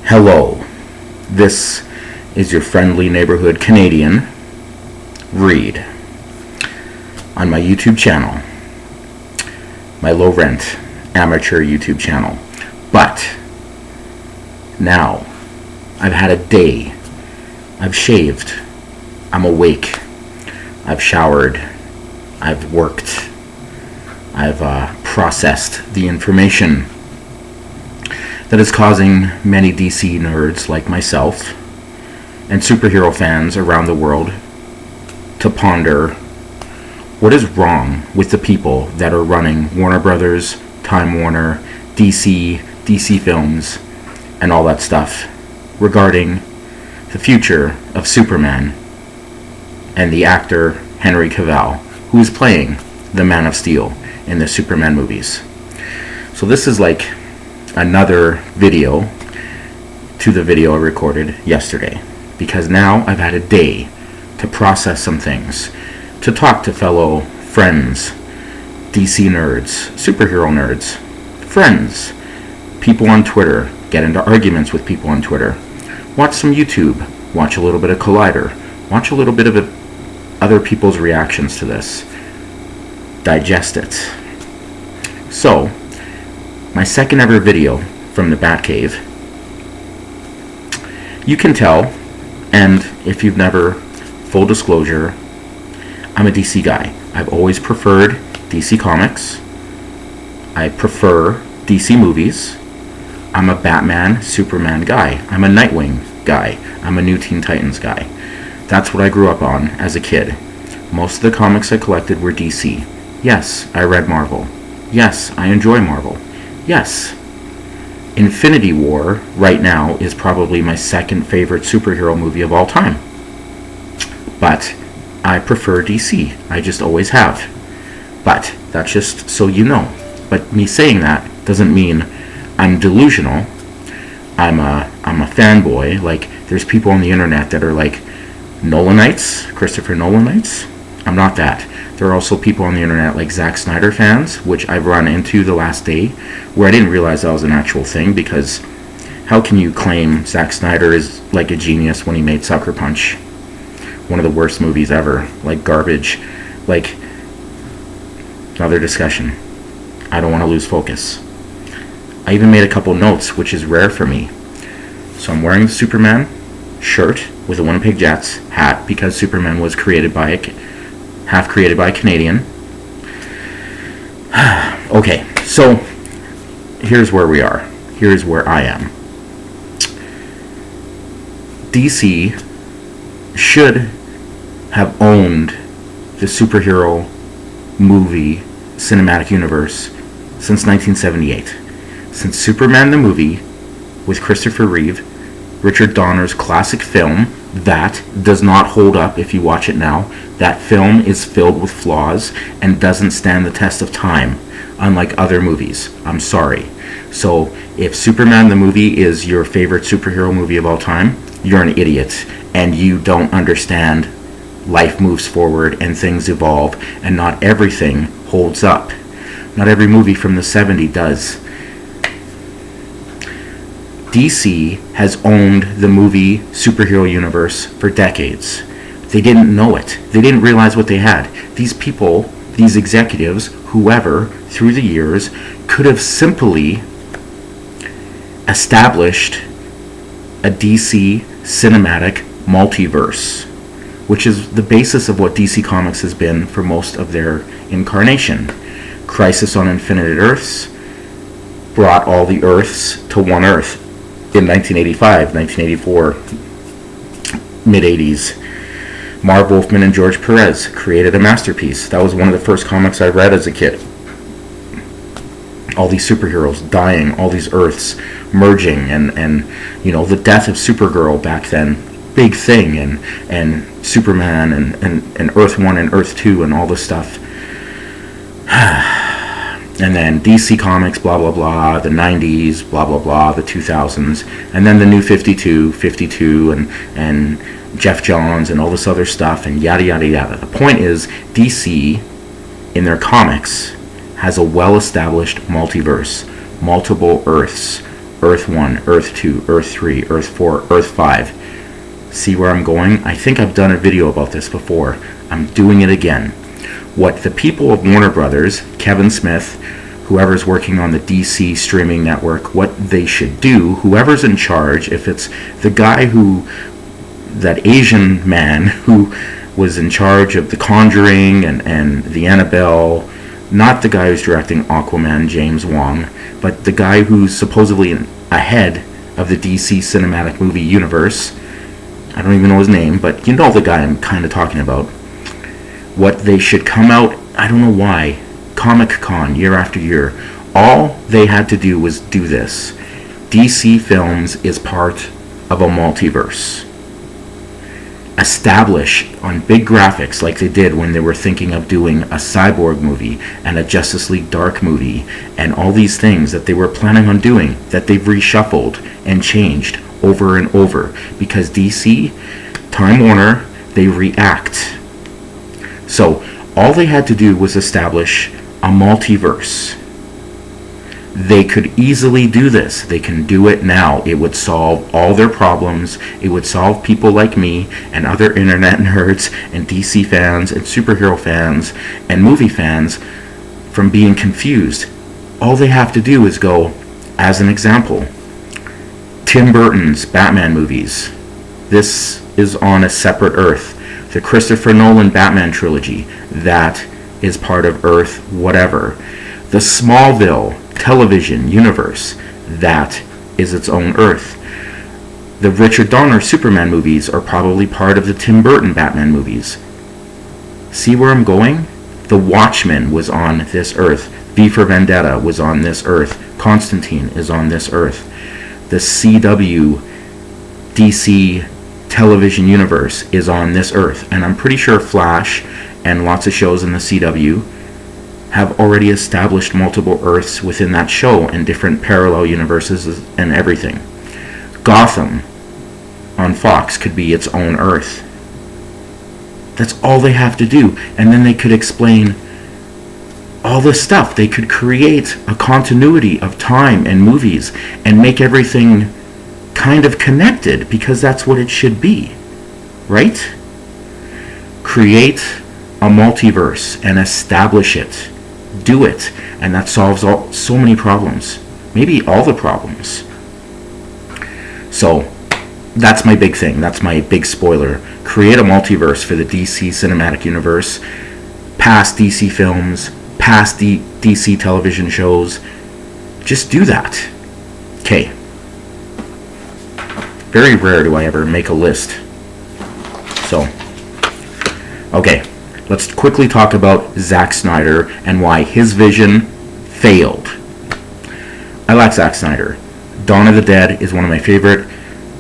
Hello, this is your friendly neighborhood Canadian, Reed, on my YouTube channel, my low rent amateur YouTube channel. But now I've had a day, I've shaved, I'm awake, I've showered, I've worked, I've processed the information that is causing many DC nerds like myself and superhero fans around the world to ponder what is wrong with the people that are running Warner Brothers, Time Warner, DC Films, and all that stuff regarding the future of Superman and the actor Henry Cavill, who is playing the Man of Steel in the Superman movies. So this is like another video to the video I recorded yesterday, because now I've had a day to process some things, to talk to fellow friends, DC nerds, superhero nerds, friends, people on Twitter, get into arguments with people on Twitter, watch some YouTube, watch a little bit of Collider, watch a little bit of other people's reactions to this, digest it. So, my second ever video from the Batcave, you can tell, and if you've never, full disclosure, I'm a DC guy. I've always preferred DC Comics. I prefer DC movies. I'm a Batman, Superman guy. I'm a Nightwing guy. I'm a New Teen Titans guy. That's what I grew up on as a kid. Most of the comics I collected were DC. Yes, I read Marvel. Yes, I enjoy Marvel. Yes, Infinity War right now is probably my second favorite superhero movie of all time. But I prefer DC. I just always have. But that's just so you know. But me saying that doesn't mean I'm delusional. I'm a fanboy. Like, there's people on the internet that are like Nolanites, Christopher Nolanites. I'm not that. There are also people on the internet like Zack Snyder fans, which I've run into the last day, where I didn't realize that was an actual thing, because how can you claim Zack Snyder is like a genius when he made Sucker Punch? One of the worst movies ever. Like garbage. Like, another discussion. I don't want to lose focus. I even made a couple notes, which is rare for me. So I'm wearing the Superman shirt with a Winnipeg Jets hat, because Superman was half created by a Canadian. Okay, so here's where we are. Here's where I am. DC should have owned the superhero movie cinematic universe since 1978. Since Superman the movie with Christopher Reeve, Richard Donner's classic film that does not hold up if you watch it now. That film is filled with flaws and doesn't stand the test of time, unlike other movies. I'm sorry. So if Superman the movie is your favorite superhero movie of all time, you're an idiot, and you don't understand life moves forward and things evolve, and not everything holds up. Not every movie from the 70s does. DC has owned the movie superhero universe for decades. They didn't know it. They didn't realize what they had. These people, these executives, whoever, through the years, could have simply established a DC cinematic multiverse, which is the basis of what DC Comics has been for most of their incarnation. Crisis on Infinite Earths brought all the Earths to one Earth in 1985, 1984, mid-80s. Marv Wolfman and George Perez created a masterpiece. That was one of the first comics I read as a kid. All these superheroes dying, all these Earths merging, and you know, the death of Supergirl back then, big thing, and Superman, and Earth 1 and Earth 2 and all this stuff. And then DC Comics, blah, blah, blah, the 90s, blah, blah, blah, the 2000s, and then the new 52, and Jeff Johns, and all this other stuff, and yada, yada, yada. The point is, DC, in their comics, has a well-established multiverse, multiple Earths, Earth 1, Earth 2, Earth 3, Earth 4, Earth 5. See where I'm going? I think I've done a video about this before. I'm doing it again. What the people of Warner Brothers, Kevin Smith, whoever's working on the DC streaming network, what they should do, whoever's in charge, if it's the guy that Asian man who was in charge of The Conjuring and the Annabelle, not the guy who's directing Aquaman, James Wong, but the guy who's supposedly ahead of the DC cinematic movie universe. I don't even know his name, but you know the guy I'm kind of talking about. What they should come out, I don't know why, Comic-Con year after year, all they had to do was do this. DC Films is part of a multiverse. Establish on big graphics like they did when they were thinking of doing a Cyborg movie and a Justice League Dark movie and all these things that they were planning on doing that they've reshuffled and changed over and over because DC, Time Warner, they react. So all they had to do was establish a multiverse. They could easily do this. They can do it now. It would solve all their problems. It would solve people like me and other internet nerds and DC fans and superhero fans and movie fans from being confused. All they have to do is go, as an example, Tim Burton's Batman movies. This is on a separate Earth. The Christopher Nolan Batman trilogy, that is part of Earth whatever. The Smallville television universe, that is its own Earth. The Richard Donner Superman movies are probably part of the Tim Burton Batman movies. See where I'm going? The Watchmen was on this Earth. V for Vendetta was on this Earth. Constantine is on this Earth. The CW DC television universe is on this Earth. And I'm pretty sure Flash and lots of shows in the CW have already established multiple Earths within that show and different parallel universes and everything. Gotham on Fox could be its own Earth. That's all they have to do. And then they could explain all this stuff. They could create a continuity of time and movies and make everything kind of connected because that's what it should be. Right? Create a multiverse and establish it. Do it, and that solves so many problems, maybe all the problems. So that's my big thing, that's my big spoiler. Create a multiverse for the DC cinematic universe, past DC films, past DC television shows. Just do that. Okay. Very rare do I ever make a list. So, okay. Let's quickly talk about Zack Snyder and why his vision failed. I like Zack Snyder. Dawn of the Dead is one of my favorite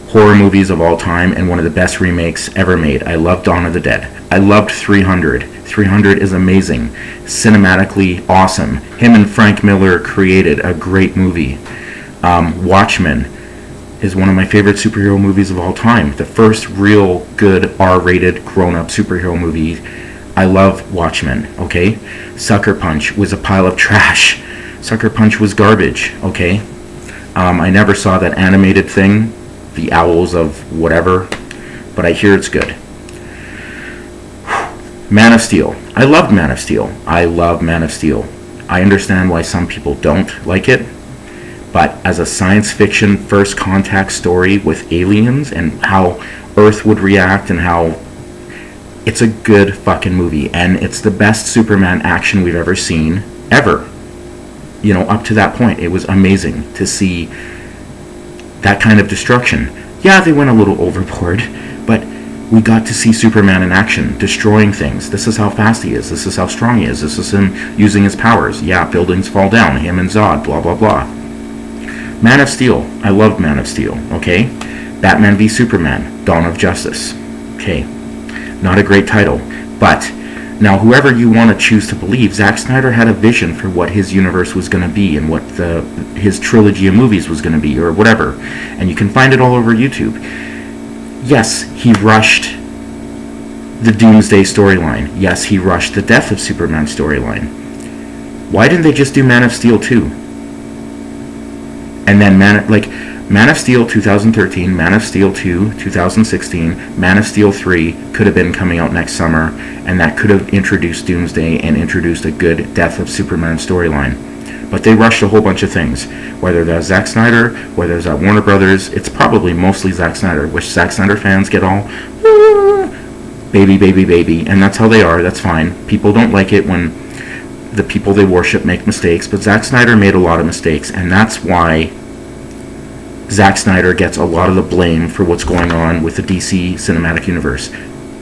horror movies of all time and one of the best remakes ever made. I love Dawn of the Dead. I loved 300. 300 is amazing. Cinematically awesome. Him and Frank Miller created a great movie. Watchmen is one of my favorite superhero movies of all time. The first real good R-rated grown-up superhero movie. I love Watchmen, okay? Sucker Punch was a pile of trash. Sucker Punch was garbage, okay? I never saw that animated thing, The Owls of whatever, but I hear it's good. Man of Steel. I loved Man of Steel. I love Man of Steel. I understand why some people don't like it, but as a science fiction first contact story with aliens and how Earth would react and how it's a good fucking movie, and it's the best Superman action we've ever seen, ever. You know, up to that point, it was amazing to see that kind of destruction. Yeah, they went a little overboard, but we got to see Superman in action, destroying things. This is how fast he is. This is how strong he is. This is him using his powers. Yeah, buildings fall down. Him and Zod, blah, blah, blah. Man of Steel. I loved Man of Steel, okay? Batman v Superman. Dawn of Justice. Okay. Not a great title, but now whoever you want to choose to believe, Zack Snyder had a vision for what his universe was going to be and what his trilogy of movies was going to be or whatever, and you can find it all over YouTube. Yes, he rushed the Doomsday storyline. Yes, he rushed the Death of Superman storyline. Why didn't they just do Man of Steel 2? And then Man of Steel 2013, Man of Steel 2 2016, Man of Steel 3 could have been coming out next summer, and that could have introduced Doomsday and introduced a good Death of Superman storyline. But they rushed a whole bunch of things. Whether that's Zack Snyder, whether it's at Warner Brothers, it's probably mostly Zack Snyder, which Zack Snyder fans get all, baby, baby, baby, and that's how they are, that's fine. People don't like it when the people they worship make mistakes, but Zack Snyder made a lot of mistakes, and that's why Zack Snyder gets a lot of the blame for what's going on with the DC Cinematic Universe,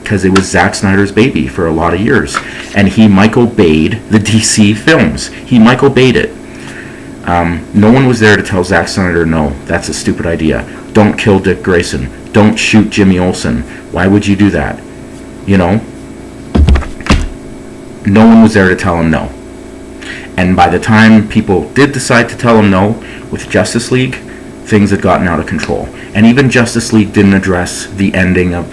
because it was Zack Snyder's baby for a lot of years, and he Michael Bay'd the DC films. He Michael Bay'd it. No one was there to tell Zack Snyder, no, that's a stupid idea. Don't kill Dick Grayson. Don't shoot Jimmy Olsen. Why would you do that? You know? No one was there to tell him no. And by the time people did decide to tell him no with Justice League, things had gotten out of control. And even Justice League didn't address the ending of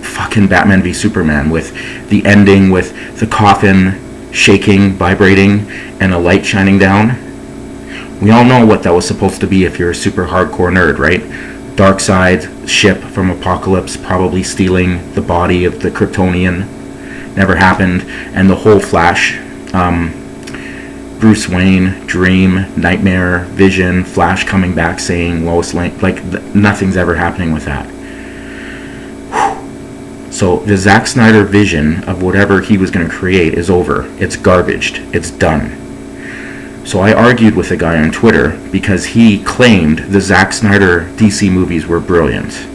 fucking Batman v Superman, with the ending with the coffin shaking, vibrating, and a light shining down. We all know what that was supposed to be if you're a super hardcore nerd, right? Darkseid ship from Apocalypse probably stealing the body of the Kryptonian. Never happened. And the whole Flash, Bruce Wayne, Dream, Nightmare, Vision, Flash coming back saying Lois Lane, nothing's ever happening with that. So the Zack Snyder vision of whatever he was going to create is over. It's garbaged. It's done. So I argued with a guy on Twitter because he claimed the Zack Snyder DC movies were brilliant.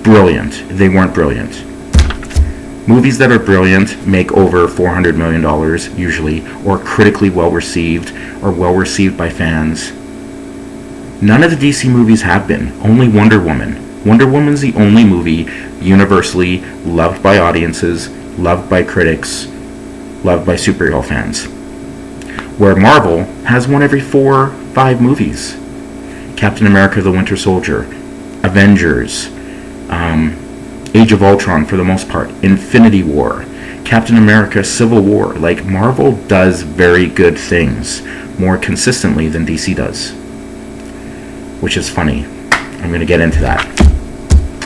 Brilliant. They weren't brilliant. Movies that are brilliant make over $400 million usually, or critically well received, or well received by fans. None of the DC movies have been. Only Wonder Woman. Wonder Woman's the only movie universally loved by audiences, loved by critics, loved by superhero fans. Where Marvel has one every 4 or 5 movies. Captain America the Winter Soldier, Avengers, Age of Ultron for the most part, Infinity War, Captain America Civil War. Marvel does very good things more consistently than DC does. Which is funny. I'm going to get into that.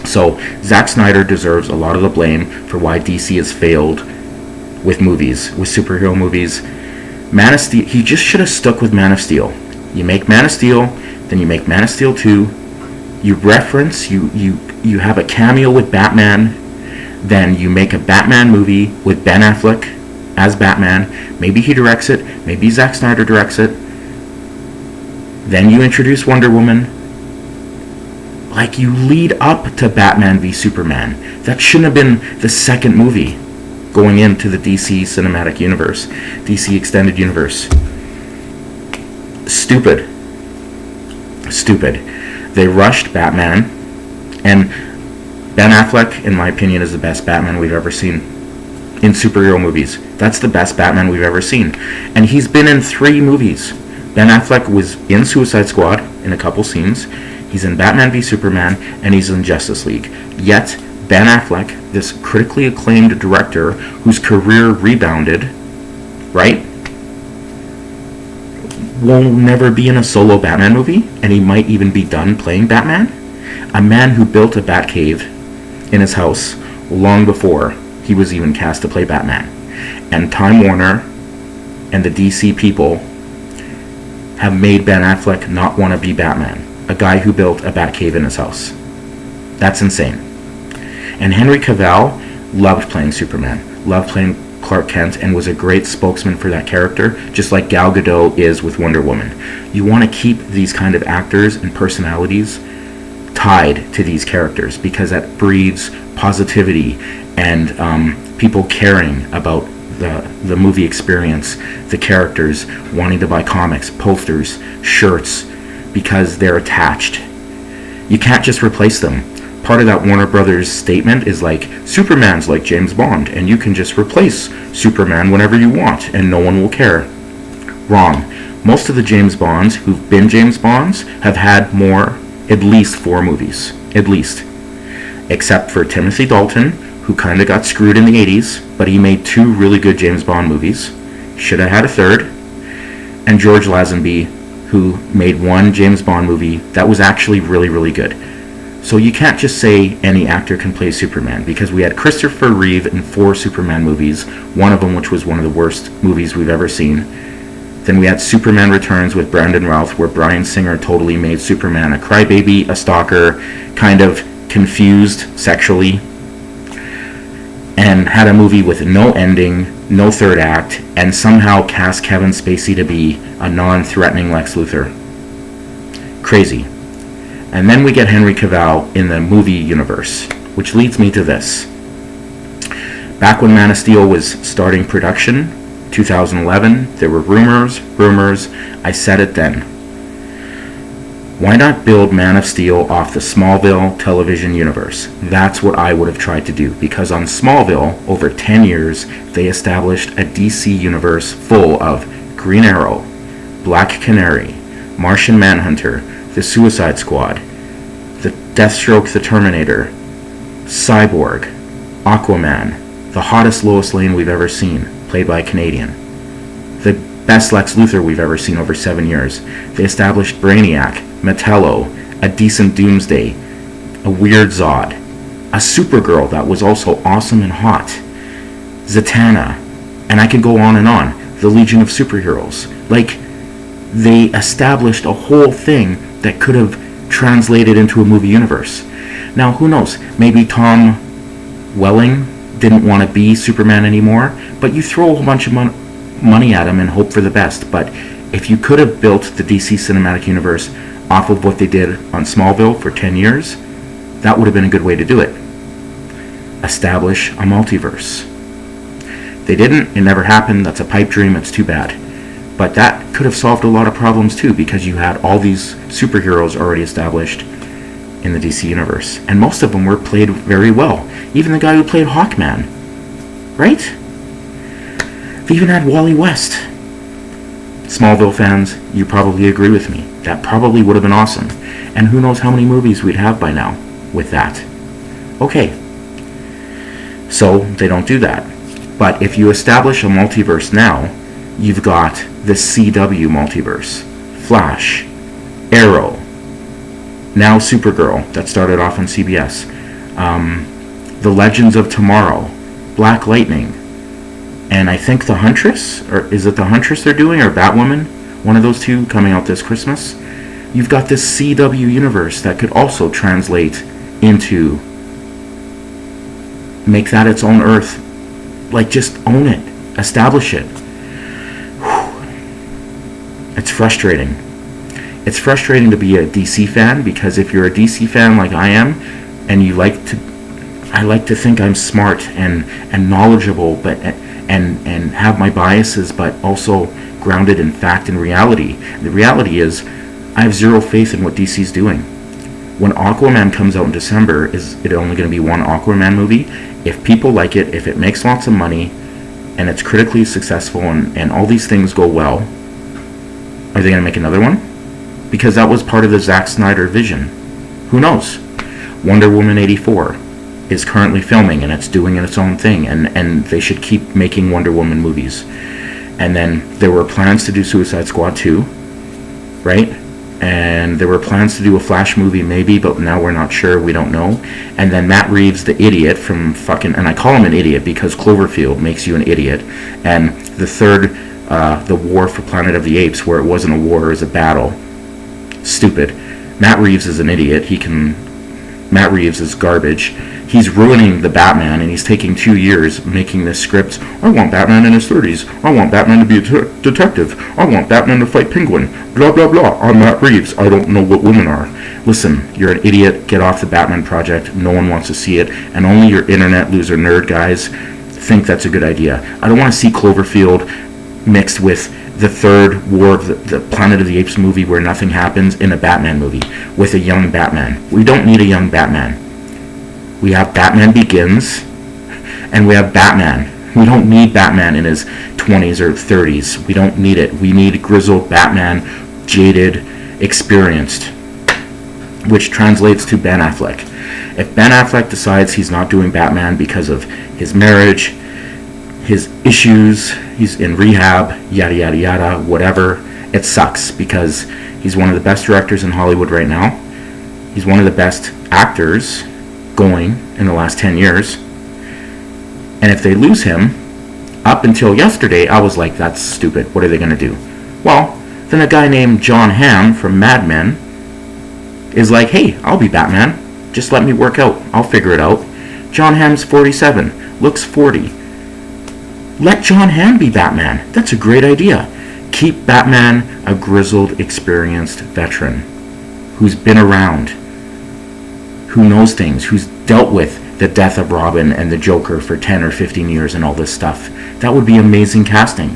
So, Zack Snyder deserves a lot of the blame for why DC has failed with movies, with superhero movies. Man of Steel, he just should have stuck with Man of Steel. You make Man of Steel, then you make Man of Steel 2, you reference, you have a cameo with Batman, then you make a Batman movie with Ben Affleck as Batman. Maybe he directs it, maybe Zack Snyder directs it. Then you introduce Wonder Woman. You lead up to Batman v Superman. That shouldn't have been the second movie going into the DC Cinematic Universe, DC Extended Universe. Stupid. They rushed Batman, and Ben Affleck, in my opinion, is the best Batman we've ever seen in superhero movies. That's the best Batman we've ever seen. And he's been in 3 movies. Ben Affleck was in Suicide Squad in a couple scenes. He's in Batman v Superman, and he's in Justice League. Yet, Ben Affleck, this critically acclaimed director whose career rebounded, right, will never be in a solo Batman movie, and he might even be done playing Batman. A man who built a Batcave in his house long before he was even cast to play Batman. And Time Warner and the DC people have made Ben Affleck not want to be Batman. A guy who built a Batcave in his house. That's insane. And Henry Cavill loved playing Superman, loved playing Clark Kent, and was a great spokesman for that character, just like Gal Gadot is with Wonder Woman. You want to keep these kind of actors and personalities tied to these characters, because that breeds positivity and people caring about the movie experience, the characters, wanting to buy comics, posters, shirts, because they're attached. You can't just replace them. Part of that Warner Brothers statement is Superman's like James Bond, and you can just replace Superman whenever you want, and no one will care. Wrong. Most of the James Bonds who've been James Bonds have had at least 4 movies. At least. Except for Timothy Dalton, who kind of got screwed in the 80s, but he made 2 really good James Bond movies. should have had a third, and George Lazenby, who made one James Bond movie that was actually really, really good. So you can't just say any actor can play Superman, because we had Christopher Reeve in 4 Superman movies, one of them which was one of the worst movies we've ever seen. Then we had Superman Returns with Brandon Routh, where Bryan Singer totally made Superman a crybaby, a stalker, kind of confused sexually, and had a movie with no ending, no third act, and somehow cast Kevin Spacey to be a non-threatening Lex Luthor. Crazy. And then we get Henry Cavill in the movie universe, which leads me to this. Back when Man of Steel was starting production, 2011, there were rumors, I said it then. Why not build Man of Steel off the Smallville television universe? That's what I would have tried to do, because on Smallville, over 10 years, they established a DC universe full of Green Arrow, Black Canary, Martian Manhunter, the Suicide Squad, the Deathstroke the Terminator, Cyborg, Aquaman, the hottest Lois Lane we've ever seen, played by a Canadian, the best Lex Luthor we've ever seen over 7 years. They established Brainiac, Metallo, a decent Doomsday, a weird Zod, a Supergirl that was also awesome and hot, Zatanna, and I could go on and on, the Legion of Superheroes. Like, they established a whole thing that could have translated into a movie universe. Now, who knows? Maybe Tom Welling didn't want to be Superman anymore, but you throw a whole bunch of money at him and hope for the best. But if you could have built the DC Cinematic Universe off of what they did on Smallville for 10 years, that would have been a good way to do it. Establish a multiverse. They didn't. It never happened. That's a pipe dream. It's too bad. But that could have solved a lot of problems too, because you had all these superheroes already established in the DC universe. And most of them were played very well. Even the guy who played Hawkman. Right? They even had Wally West. Smallville fans, you probably agree with me. That probably would have been awesome. And who knows how many movies we'd have by now with that. Okay. So, they don't do that. But if you establish a multiverse now, you've got the CW multiverse, Flash, Arrow, now Supergirl, that started off on CBS, The Legends of Tomorrow, Black Lightning, and I think The Huntress, or is it The Huntress they're doing, or Batwoman? One of those two coming out this Christmas. You've got this CW universe that could also translate into, make that its own Earth. Like, just own it, establish it. It's frustrating. It's frustrating to be a DC fan, because if you're a DC fan like I am, and I like to think I'm smart and knowledgeable, but and have my biases, but also grounded in fact and reality. The reality is, I have zero faith in what DC's doing. When Aquaman comes out in December, is it only going to be one Aquaman movie? If people like it, if it makes lots of money, and it's critically successful, and all these things go well, are they going to make another one? Because that was part of the Zack Snyder vision. Who knows? Wonder Woman 84 is currently filming, and it's doing its own thing, and they should keep making Wonder Woman movies. And then there were plans to do Suicide Squad 2, right? And there were plans to do a Flash movie maybe, but now we're not sure, we don't know. And then Matt Reeves, the idiot from fucking, and I call him an idiot because Cloverfield makes you an idiot, and the third, the War for Planet of the Apes, where it wasn't a war, it was a battle. Stupid. Matt Reeves is an idiot. Matt Reeves is garbage. He's ruining the Batman, and he's taking 2 years making this script. I want Batman in his 30s. I want Batman to be a detective. I want Batman to fight Penguin. Blah, blah, blah. I'm Matt Reeves. I don't know what women are. Listen, you're an idiot. Get off the Batman project. No one wants to see it. And only your internet loser nerd guys think that's a good idea. I don't want to see Cloverfield mixed with the third War of the Planet of the Apes movie where nothing happens in a Batman movie with a young Batman. We don't need a young Batman. We have Batman Begins, and we have Batman. We don't need Batman in his 20s or 30s. We don't need it. We need grizzled Batman, jaded, experienced, which translates to Ben Affleck. If Ben Affleck decides he's not doing Batman because of his marriage, his issues, he's in rehab, yada yada yada, whatever. It sucks because he's one of the best directors in Hollywood right now. He's one of the best actors going in the last 10 years. And if they lose him, up until yesterday, I was like, that's stupid. What are they going to do? Well, then a guy named Jon Hamm from Mad Men is like, hey, I'll be Batman. Just let me work out. I'll figure it out. Jon Hamm's 47, looks 40. Let Jon Hamm be Batman. That's a great idea. Keep Batman a grizzled, experienced veteran who's been around, who knows things, who's dealt with the death of Robin and the Joker for 10 or 15 years and all this stuff. That would be amazing casting.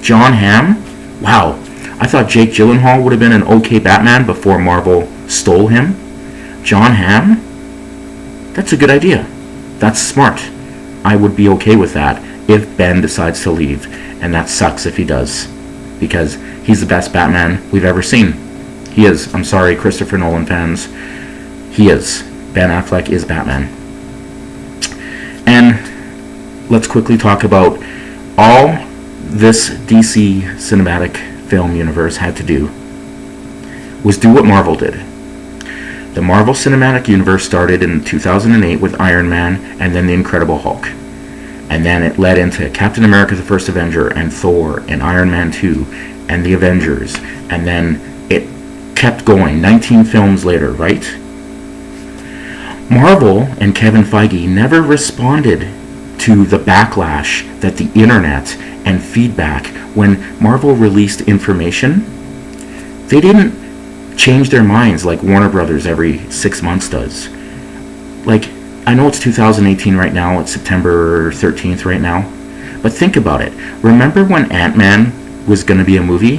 Jon Hamm? Wow. I thought Jake Gyllenhaal would have been an okay Batman before Marvel stole him. Jon Hamm? That's a good idea. That's smart. I would be okay with that if Ben decides to leave. And that sucks if he does. Because he's the best Batman we've ever seen. He is. I'm sorry, Christopher Nolan fans. He is. Ben Affleck is Batman. And let's quickly talk about all this DC cinematic film universe had to do was do what Marvel did. The Marvel Cinematic Universe started in 2008 with Iron Man and then the Incredible Hulk. And then it led into Captain America the First Avenger and Thor and Iron Man 2 and the Avengers. And then it kept going, 19 films later, right? Marvel and Kevin Feige never responded to the backlash that the internet and feedback when Marvel released information. They didn't change their minds like Warner Brothers every 6 months does. Like, I know it's 2018 right now, it's September 13th right now, but think about it. Remember when Ant-Man was going to be a movie?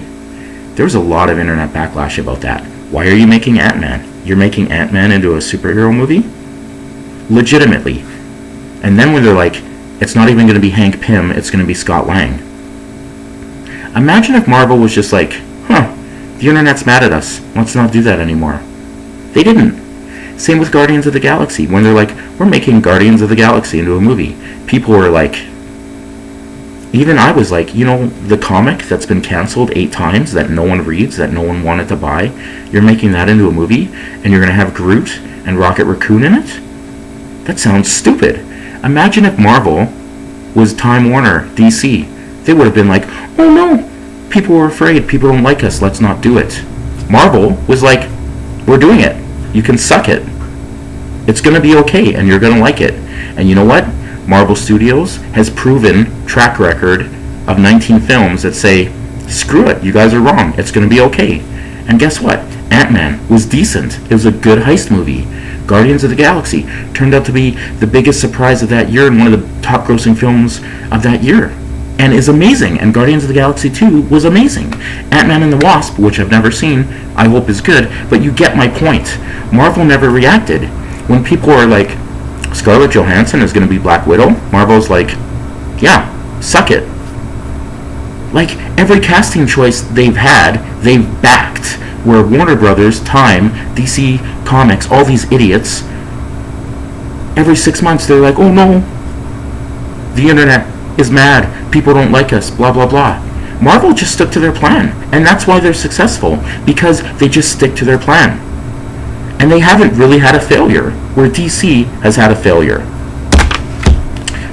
There was a lot of internet backlash about that. Why are you making Ant-Man? You're making Ant-Man into a superhero movie? Legitimately. And then when they're like, it's not even going to be Hank Pym, it's going to be Scott Lang. Imagine if Marvel was just like, the internet's mad at us, let's not do that anymore. They didn't. Same with Guardians of the Galaxy. When they're like, we're making Guardians of the Galaxy into a movie. People were like, even I was like, the comic that's been canceled 8 times, that no one reads, that no one wanted to buy, you're making that into a movie, and you're going to have Groot and Rocket Raccoon in it? That sounds stupid. Imagine if Marvel was Time Warner, DC. They would have been like, oh no, people were afraid, people don't like us, let's not do it. Marvel was like, we're doing it. You can suck it. It's going to be okay, and you're going to like it. And you know what? Marvel Studios has proven track record of 19 films that say, screw it, you guys are wrong, it's going to be okay. And guess what? Ant-Man was decent. It was a good heist movie. Guardians of the Galaxy turned out to be the biggest surprise of that year and one of the top grossing films of that year. And is amazing. And Guardians of the Galaxy 2 was amazing. Ant-Man and the Wasp, which I've never seen, I hope is good, but you get my point. Marvel never reacted. When people are like, Scarlett Johansson is going to be Black Widow, Marvel's like, yeah, suck it. Like, every casting choice they've had, they've backed. Where Warner Brothers, Time, DC Comics, all these idiots, every 6 months they're like, oh no, the internet is mad, people don't like us, blah blah blah. Marvel just stuck to their plan, and that's why they're successful, because they just stick to their plan. And they haven't really had a failure, where DC has had a failure.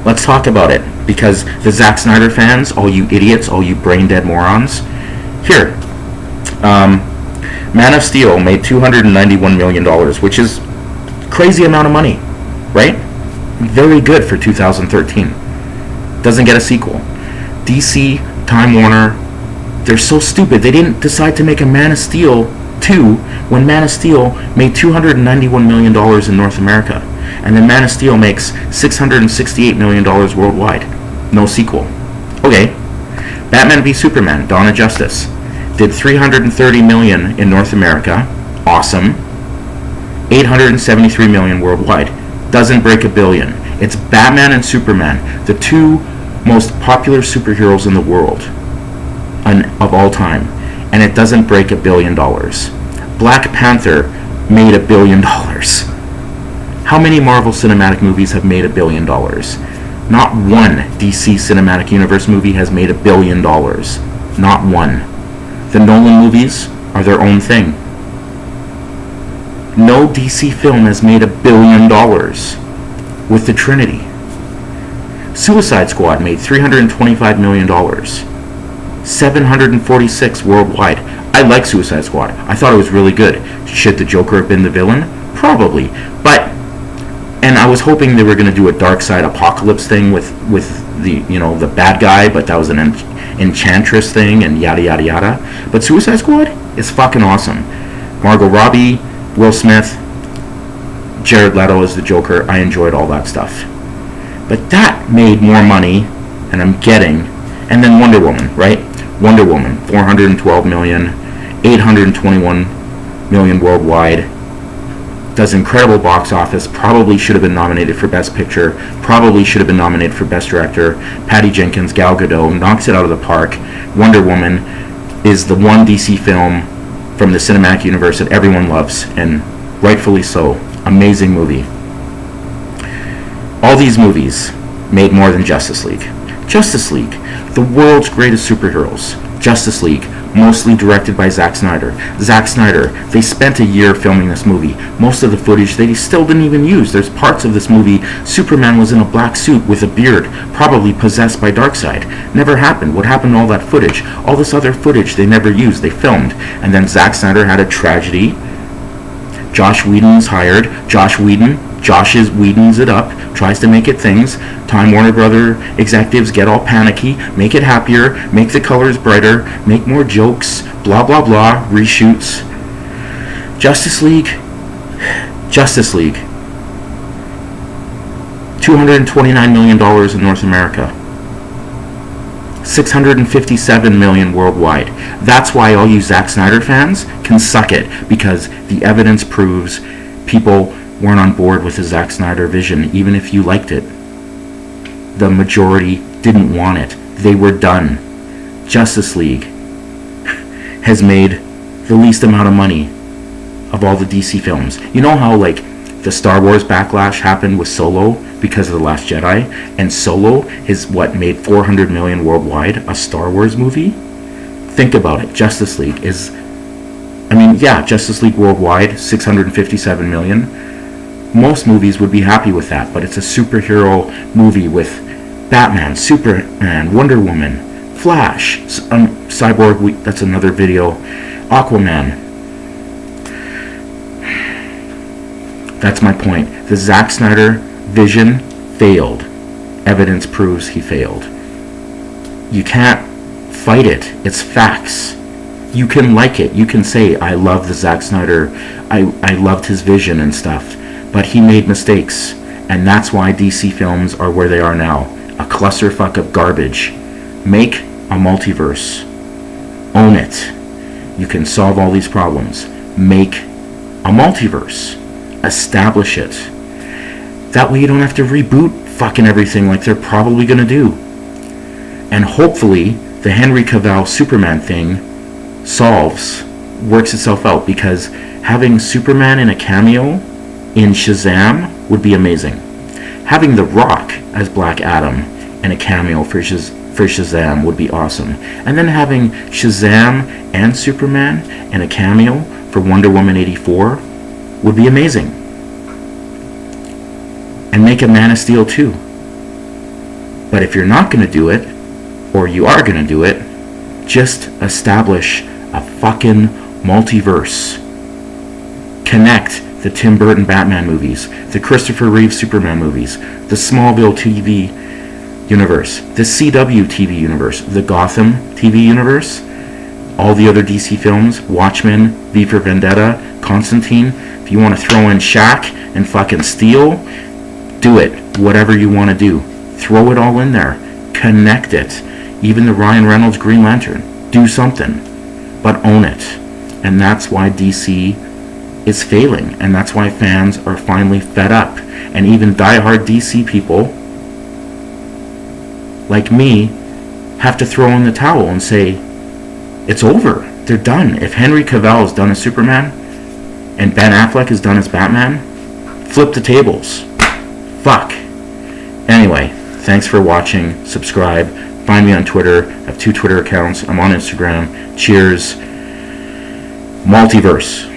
Let's talk about it, because the Zack Snyder fans, all you idiots, all you brain-dead morons, here, Man of Steel made $291 million, which is a crazy amount of money, right? Very good for 2013. Doesn't get a sequel. DC, Time Warner, they're so stupid. They didn't decide to make a Man of Steel 2 when Man of Steel made $291 million in North America. And then Man of Steel makes $668 million worldwide. No sequel. Okay. Batman v Superman, Dawn of Justice, did $330 million in North America. Awesome. $873 million worldwide. Doesn't break $1 billion. It's Batman and Superman, the two most popular superheroes in the world of all time. And it doesn't break $1 billion. Black Panther made $1 billion. How many Marvel Cinematic movies have made $1 billion? Not one DC Cinematic Universe movie has made $1 billion. Not one. The Nolan movies are their own thing. No DC film has made $1 billion with the Trinity. Suicide Squad made $325 million. 746 worldwide. I like Suicide Squad. I thought it was really good. Should the Joker have been the villain? Probably. But, and I was hoping they were going to do a Dark Side Apocalypse thing with the, you know, the bad guy, but that was an Enchantress thing and yada yada yada. But Suicide Squad is fucking awesome. Margot Robbie, Will Smith, Jared Leto as the Joker. I enjoyed all that stuff. But that made more money, and I'm getting, and then Wonder Woman, right? Wonder Woman, 412 million, 821 million worldwide. Does incredible box office. Probably should have been nominated for Best Picture. Probably should have been nominated for Best Director. Patty Jenkins, Gal Gadot knocks it out of the park. Wonder Woman is the one DC film from the cinematic universe that everyone loves, and rightfully so. Amazing movie. All these movies made more than Justice League. Justice League, the world's greatest superheroes. Justice League, mostly directed by Zack Snyder. Zack Snyder, they spent a year filming this movie. Most of the footage they still didn't even use. There's parts of this movie, Superman was in a black suit with a beard, probably possessed by Darkseid. Never happened. What happened to all that footage? All this other footage they never used, they filmed. And then Zack Snyder had a tragedy. Josh Whedon's hired. Josh Whedon's it up, tries to make it things. Time Warner Brother executives get all panicky, make it happier, make the colors brighter, make more jokes, blah blah blah, reshoots. Justice League, $229 million in North America. 657 million worldwide. That's why all you Zack Snyder fans can suck it, because the evidence proves people weren't on board with the Zack Snyder vision, even if you liked it. The majority didn't want it. They were done. Justice League has made the least amount of money of all the DC films. You know how, like, the Star Wars backlash happened with Solo because of The Last Jedi, and Solo is what made 400 million worldwide, a Star Wars movie? Think about it. Justice League is, Justice League worldwide, 657 million. Most movies would be happy with that, but it's a superhero movie with Batman, Superman, Wonder Woman, Flash, Cyborg, that's another video, Aquaman. That's my point. The Zack Snyder vision failed. Evidence proves he failed. You can't fight it. It's facts. You can like it. You can say, I love the Zack Snyder. I loved his vision and stuff. But he made mistakes. And that's why DC films are where they are now. A clusterfuck of garbage. Make a multiverse. Own it. You can solve all these problems. Make a multiverse. Establish it. That way you don't have to reboot fucking everything like they're probably going to do. And hopefully the Henry Cavill Superman thing works itself out, because having Superman in a cameo in Shazam would be amazing. Having The Rock as Black Adam in a cameo for Shazam would be awesome. And then having Shazam and Superman in a cameo for Wonder Woman 84 would be amazing. And make a Man of Steel 2. But if you're not going to do it, or you are going to do it, just establish a fucking multiverse. Connect the Tim Burton Batman movies, the Christopher Reeve Superman movies, the Smallville TV universe, the CW TV universe, the Gotham TV universe, all the other DC films, Watchmen, V for Vendetta, Constantine. If you want to throw in Shaq and fucking Steel, do it. Whatever you want to do. Throw it all in there. Connect it. Even the Ryan Reynolds Green Lantern. Do something. But own it. And that's why DC is failing. And that's why fans are finally fed up. And even diehard DC people, like me, have to throw in the towel and say, it's over. They're done. If Henry Cavill is done as Superman, and Ben Affleck is done as Batman, flip the tables. Fuck. Anyway, Thanks for watching. Subscribe. Find me on Twitter. I have 2 Twitter accounts. I'm on Instagram. Cheers. Multiverse.